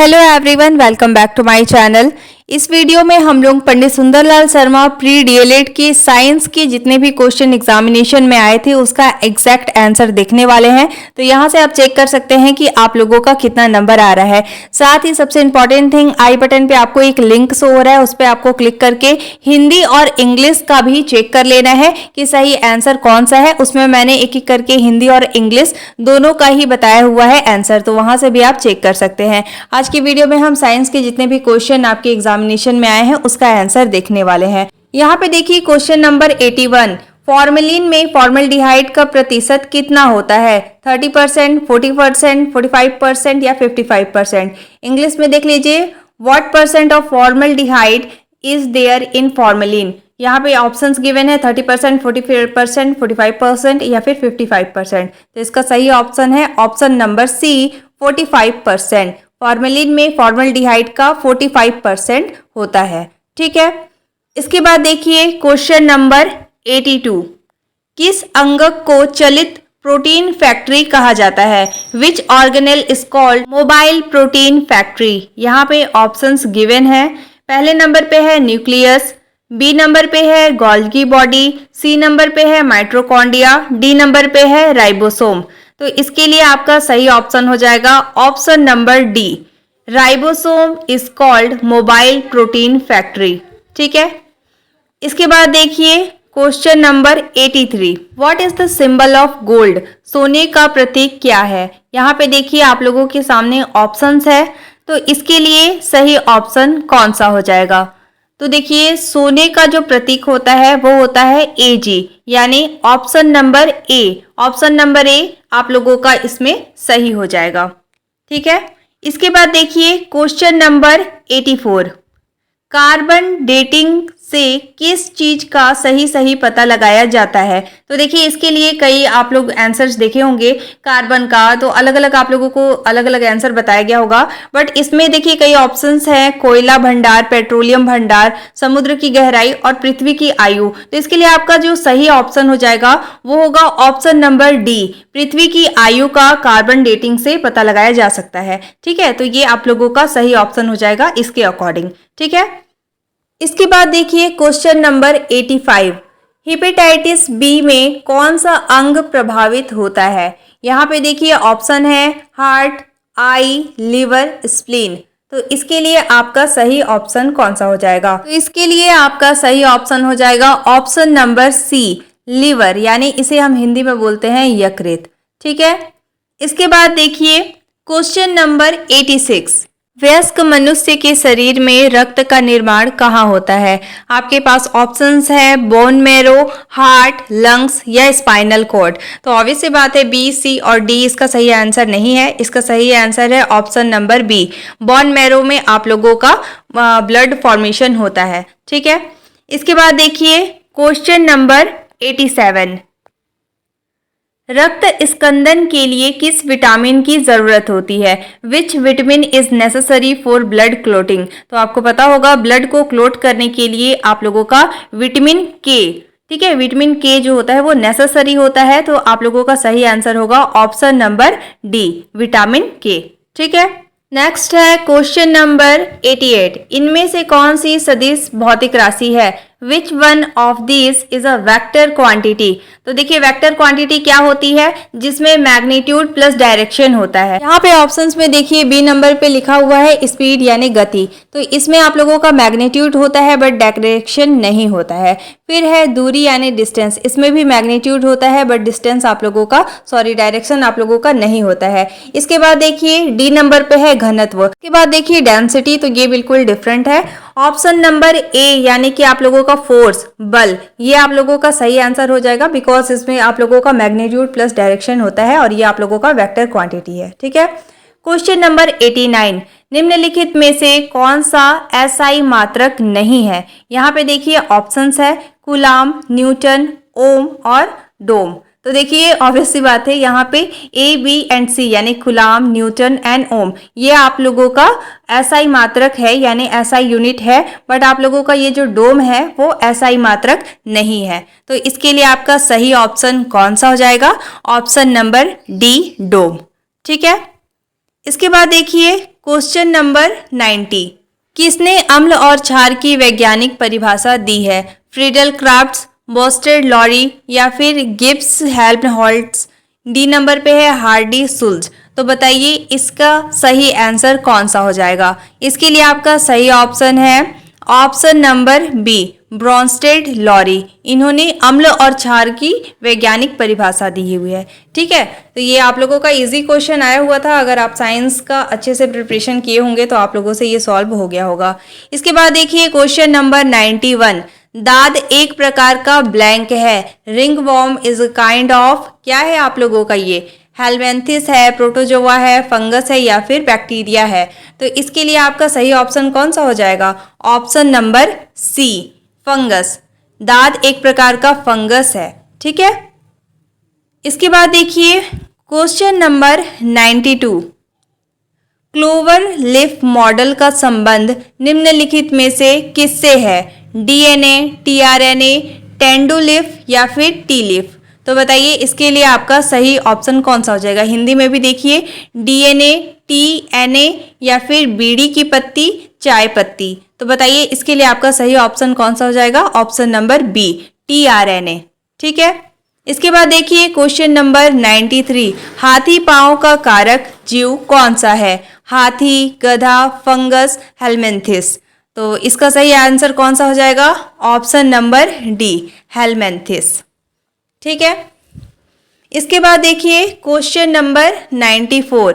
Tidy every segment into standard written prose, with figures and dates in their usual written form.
Hello everyone, welcome back to my channel. इस video में हम लोग पंडित सुंदरलाल शर्मा प्री डीएलएड के साइंस के जितने भी क्वेश्चन एग्जामिनेशन में आए थे उसका एग्जैक्ट आंसर देखने वाले हैं। तो यहाँ से आप चेक कर सकते हैं कि आप लोगों का कितना नंबर आ रहा है। साथ ही सबसे इंपॉर्टेंट थिंग, आई बटन पे आपको एक लिंक शो हो रहा है, उस पर आपको क्लिक करके हिंदी और इंग्लिश का भी चेक कर लेना है कि सही आंसर कौन सा है। उसमें मैंने एक एक करके हिंदी और इंग्लिश दोनों का ही बताया हुआ है आंसर, तो वहां से भी आप चेक कर सकते हैं। आज की वीडियो में हम साइंस के जितने भी क्वेश्चन आपके एग्जामिनेशन में आए हैं उसका आंसर देखने वाले हैं। यहाँ पे देखिए क्वेश्चन नंबर 81, फॉर्मेलिन में फॉर्मल्डिहाइड का प्रतिशत कितना होता है? 30%, 40%, 45% या 55%। इंग्लिश में देख लीजिए, what percent of formaldehyde is there in formalin. यहाँ पे ऑप्शंस गिवन है 30%, 40%, 45% या फिर 55%। तो इसका सही ऑप्शन है ऑप्शन नंबर सी, 45%। फॉर्मेलिन में फॉर्मल्डिहाइड का 45% होता है। ठीक है, इसके बाद देखिए क्वेश्चन नंबर 82, किस अंगक को चलित प्रोटीन फैक्ट्री कहा जाता है? विच organelle is called mobile protein factory. यहाँ पे ऑप्शंस गिवन है। पहले नंबर पे है न्यूक्लियस, बी नंबर पे है गोल्गी बॉडी, सी नंबर पे है माइट्रोकॉन्ड्रिया, डी नंबर पे है राइबोसोम। तो इसके लिए आपका सही ऑप्शन हो जाएगा option number D, ribosome is called mobile protein factory. ठीक है, इसके बाद देखिए question number 83, what is the symbol of gold. सोने का प्रतीक क्या है? यहाँ पे देखिए आप लोगों के सामने ऑप्शंस है, तो इसके लिए सही ऑप्शन कौन सा हो जाएगा? तो देखिए सोने का जो प्रतीक होता है वो होता है AG, यानी option number A. Option number A आप लोगों का इसमें सही हो जाएगा। ठीक है, इसके बाद देखिए क्वेश्चन नंबर 84, कार्बन डेटिंग से किस चीज का सही पता लगाया जाता है? तो देखिए इसके लिए कई आप लोग आंसर्स देखे होंगे कार्बन का, तो अलग अलग आप लोगों को अलग अलग आंसर बताया गया होगा। बट इसमें देखिए कई ऑप्शंस हैं, कोयला भंडार, पेट्रोलियम भंडार, समुद्र की गहराई और पृथ्वी की आयु। तो इसके लिए आपका जो सही ऑप्शन हो जाएगा वो होगा ऑप्शन नंबर डी, पृथ्वी की आयु का कार्बन डेटिंग से पता लगाया जा सकता है। ठीक है, तो ये आप लोगों का सही ऑप्शन हो जाएगा इसके अकॉर्डिंग। ठीक है, इसके बाद देखिए क्वेश्चन नंबर 85, हेपेटाइटिस बी में कौन सा अंग प्रभावित होता है? यहाँ पे देखिए ऑप्शन है हार्ट, आई, लिवर, स्प्लीन। तो इसके लिए आपका सही ऑप्शन कौन सा हो जाएगा? तो इसके लिए आपका सही ऑप्शन हो जाएगा ऑप्शन नंबर सी, लिवर, यानी इसे हम हिंदी में बोलते हैं यकृत। ठीक है, इसके बाद देखिए क्वेश्चन नंबर 86, वयस्क मनुष्य के शरीर में रक्त का निर्माण कहाँ होता है? आपके पास ऑप्शंस है बोन मैरो, हार्ट, लंग्स या स्पाइनल कॉर्ड। तो ऑब्वियस सी बात है बी, सी और डी इसका सही आंसर नहीं है। इसका सही आंसर है option number B, bone marrow में आप लोगों का ब्लड फॉर्मेशन होता है। ठीक है, इसके बाद देखिए क्वेश्चन नंबर 87, रक्त स्कंदन के लिए किस विटामिन की जरूरत होती है? Which vitamin is necessary for blood clotting. तो आपको पता होगा ब्लड को क्लोट करने के लिए आप लोगों का विटामिन के, ठीक है, विटामिन के जो होता है वो नेसेसरी होता है। तो आप लोगों का सही आंसर होगा ऑप्शन नंबर डी, विटामिन के। ठीक है, नेक्स्ट है क्वेश्चन नंबर 88, इनमें से कौन सी सदिश भौतिक राशि है? Which one of this is a vector quantity. तो देखिए वेक्टर क्वांटिटी क्या होती है? जिसमें मैग्नीट्यूड प्लस डायरेक्शन होता है। यहाँ पे ऑप्शंस में देखिए बी नंबर पे लिखा हुआ है स्पीड यानी गति, तो इसमें आप लोगों का मैग्नीट्यूड होता है बट डायरेक्शन नहीं होता है। फिर है दूरी यानी डिस्टेंस, इसमें भी मैग्नीट्यूड होता है बट डिस्टेंस आप लोगों का डायरेक्शन आप लोगों का नहीं होता है। इसके बाद देखिए डी नंबर पे है घनत्व, इसके बाद देखिए डेंसिटी, तो ये बिल्कुल डिफरेंट है। ऑप्शन नंबर ए यानी कि आप लोगों का फोर्स, बल, ये आप लोगों का सही आंसर हो जाएगा बिकॉज इसमें आप लोगों का मैग्नीट्यूड प्लस डायरेक्शन होता है और ये आप लोगों का वेक्टर क्वांटिटी है। ठीक है, क्वेश्चन नंबर 89, निम्नलिखित में से कौन सा एसआई मात्रक नहीं है? यहाँ पे देखिए ऑप्शंस है कूलाम, न्यूटन, ओम और डोम। तो देखिए ऑब्वियस सी बात है यहाँ पे ए, बी एंड सी यानी कूलाम, न्यूटन एंड ओम ये आप लोगों का एसआई मात्रक है यानी एसआई यूनिट है। बट आप लोगों का ये जो डोम है वो एसआई मात्रक नहीं है। तो इसके लिए आपका सही ऑप्शन कौन सा हो जाएगा? ऑप्शन नंबर डी, डोम। ठीक है, इसके बाद देखिए क्वेश्चन नंबर 90। किसने अम्ल और क्षार की वैज्ञानिक परिभाषा दी है? फ्रीडल क्राफ्ट्स, बोस्टेड लॉरी या फिर गिब्स हेल्महोल्ट्ज। डी नंबर पे है हार्डी सुल्ज। तो बताइए इसका सही आंसर कौन सा हो जाएगा? इसके लिए आपका सही ऑप्शन है option number B, Bronsted Lowry. इन्होंने अम्ल और क्षार की वैज्ञानिक परिभाषा दी हुई है। ठीक है, तो ये आप लोगों का इजी क्वेश्चन आया हुआ था। अगर आप साइंस का अच्छे से प्रिपरेशन किए होंगे तो आप लोगों से ये सॉल्व हो गया होगा। इसके बाद देखिए क्वेश्चन नंबर 91। दाद एक प्रकार का ब्लैंक है। Ring worm is kind of, क्या है आप लोगों का ये? हेलमेंथिस है, प्रोटोजोआ है, फंगस है या फिर बैक्टीरिया है? तो इसके लिए आपका सही ऑप्शन कौन सा हो जाएगा? Option number C, fungus. दाद एक प्रकार का फंगस है। ठीक है, इसके बाद देखिए question number 92। Clover leaf model का संबंध निम्नलिखित में से किससे है? डीएनए, टीआरएनए, टेंडुलिफ या फिर टी लीफ। तो बताइए इसके लिए आपका सही ऑप्शन कौन सा हो जाएगा? हिंदी में भी देखिए डीएनए, टीएनए या फिर बीड़ी की पत्ती, चाय पत्ती। तो बताइए इसके लिए आपका सही ऑप्शन कौन सा हो जाएगा? Option number B, tRNA. ठीक है, इसके बाद देखिए क्वेश्चन नंबर 93। हाथी पांव का कारक जीव कौन सा है? हाथी, गधा, फंगस, हेलमेंथिस। तो इसका सही आंसर कौन सा हो जाएगा? Option number D, helminths. ठीक है, इसके बाद देखिए क्वेश्चन नंबर 94।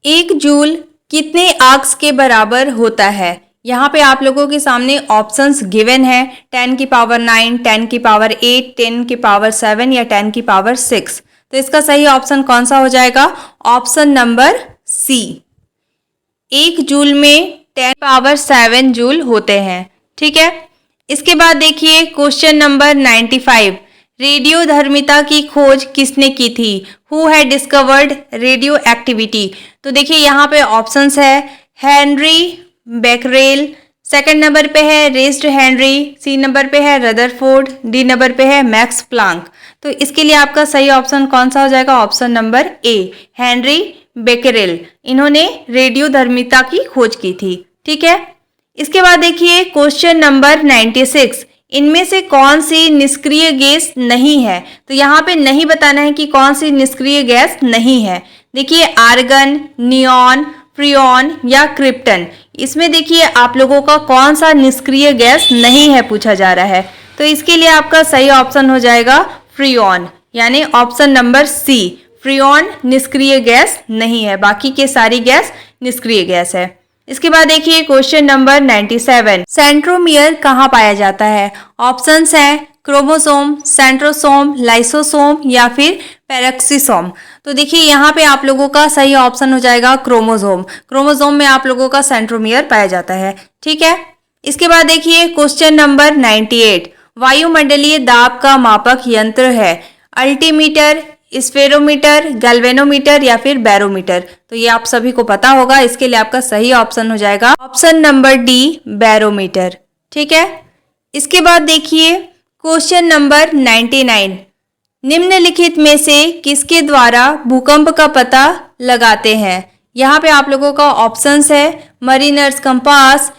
एक जूल कितने आर्क्स के बराबर होता है? यहाँ पे आप लोगों के सामने ऑप्शंस गिवन है 10 की पावर 9, 10 की पावर 8, 10 की पावर 7 या 10 की पावर 6। तो इसका सही ऑप्शन कौन सा हो जाएगा? ऑप्शन नंबर सी, एक जूल में 10 पावर 7 जूल होते हैं। ठीक है, इसके बाद देखिए क्वेश्चन नंबर 95। रेडियोधर्मिता की खोज किसने की थी? Who had discovered radio activity? तो देखिए यहाँ पे ऑप्शंस है हेनरी बेकरेल, सेकंड नंबर पे है रेस्ट हेनरी, सी नंबर पे है रदरफोर्ड, डी नंबर पे है मैक्स प्लांक। तो इसके लिए आपका सही ऑप्शन कौन सा हो जाएगा? Option number A, Henri Becquerel. इन्होंने रेडियोधर्मिता की खोज की थी। ठीक है, इसके बाद देखिए क्वेश्चन नंबर 96। इनमें से कौन सी निष्क्रिय गैस नहीं है? तो यहाँ पे नहीं बताना है कि कौन सी निष्क्रिय गैस नहीं है। देखिए आर्गन, नियॉन, फ्रियॉन या क्रिप्टन। इसमें देखिए आप लोगों का कौन सा निष्क्रिय गैस नहीं है पूछा जा रहा है। तो इसके लिए आपका सही ऑप्शन हो जाएगा फ्रियॉन, यानी ऑप्शन नंबर सी, फ्रियॉन निष्क्रिय गैस नहीं है, बाकी के सारी गैस निष्क्रिय गैस है। इसके बाद देखिए क्वेश्चन नंबर 97। सेंट्रोमियर कहाँ पाया जाता है? ऑप्शंस हैं क्रोमोसोम, सेंट्रोसोम, लाइसोसोम या फिर पैरेक्सिसोम। तो देखिए यहाँ पे आप लोगों का सही ऑप्शन हो जाएगा क्रोमोसोम। क्रोमोसोम में आप लोगों का सेंट्रोमियर पाया जाता है। ठीक है, इसके बाद देखिए क्वेश्चन नंबर 98। वायुमंडलीय दाब का मापक यंत्र है अल्टीमीटर, स्फेरोमीटर, गैल्वेनोमीटर या फिर बैरोमीटर। तो ये आप सभी को पता होगा। इसके लिए आपका सही ऑप्शन हो जाएगा ऑप्शन नंबर डी, बैरोमीटर। ठीक है, इसके बाद देखिए क्वेश्चन नंबर 99। निम्नलिखित में से किसके द्वारा भूकंप का पता लगाते हैं? यहाँ पे आप लोगों का ऑप्शंस है mariner's compass,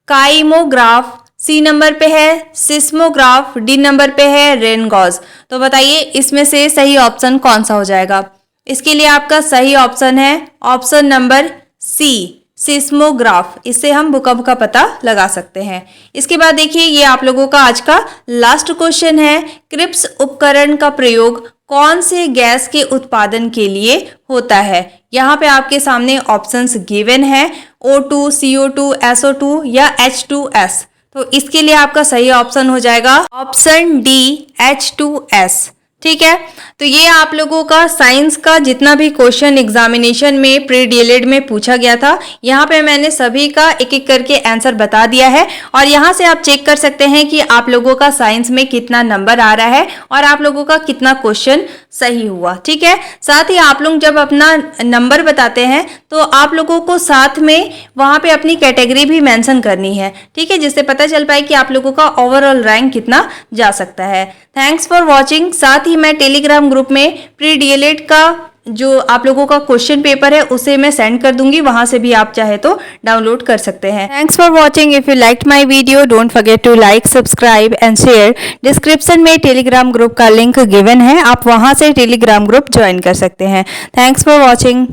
kymograph, C number पे है सिस्मोग्राफ, डी नंबर पे है रेनगॉज। तो बताइए इसमें से सही ऑप्शन कौन सा हो जाएगा? इसके लिए आपका सही ऑप्शन है ऑप्शन नंबर सी, सिस्मोग्राफ। इससे हम भूकंप का पता लगा सकते हैं। इसके बाद देखिए ये आप लोगों का आज का लास्ट क्वेश्चन है। क्रिप्स उपकरण का प्रयोग कौन से गैस के उत्पादन के लिए होता है? यहाँ पे आपके सामने ऑप्शंस गिवन है O2, CO2, SO2 या H2S। तो इसके लिए आपका सही ऑप्शन हो जाएगा ऑप्शन डी, H2S। ठीक है, तो ये आप लोगों का साइंस का जितना भी क्वेश्चन एग्जामिनेशन में प्री डीएलएड में पूछा गया था, यहाँ पे मैंने सभी का एक एक करके आंसर बता दिया है। और यहाँ से आप चेक कर सकते हैं कि आप लोगों का साइंस में कितना नंबर आ रहा है और आप लोगों का कितना क्वेश्चन सही हुआ। ठीक है, साथ ही आप लोग जब अपना नंबर बताते हैं तो आप लोगों को साथ में वहाँ पे अपनी कैटेगरी भी मेंशन करनी है। ठीक है, जिससे पता चल पाए कि आप लोगों का ओवरऑल रैंक कितना जा सकता है। Thanks for watching. साथ ही मैं टेलीग्राम ग्रुप में प्री डीएलएड का जो आप लोगों का क्वेश्चन पेपर है उसे मैं सेंड कर दूंगी, वहां से भी आप चाहे तो डाउनलोड कर सकते हैं। Thanks for watching. If you liked my video don't forget to like, subscribe and share. Description में टेलीग्राम ग्रुप का लिंक गिवन है, आप वहां से टेलीग्राम ग्रुप ज्वाइन कर सकते हैं। Thanks for watching.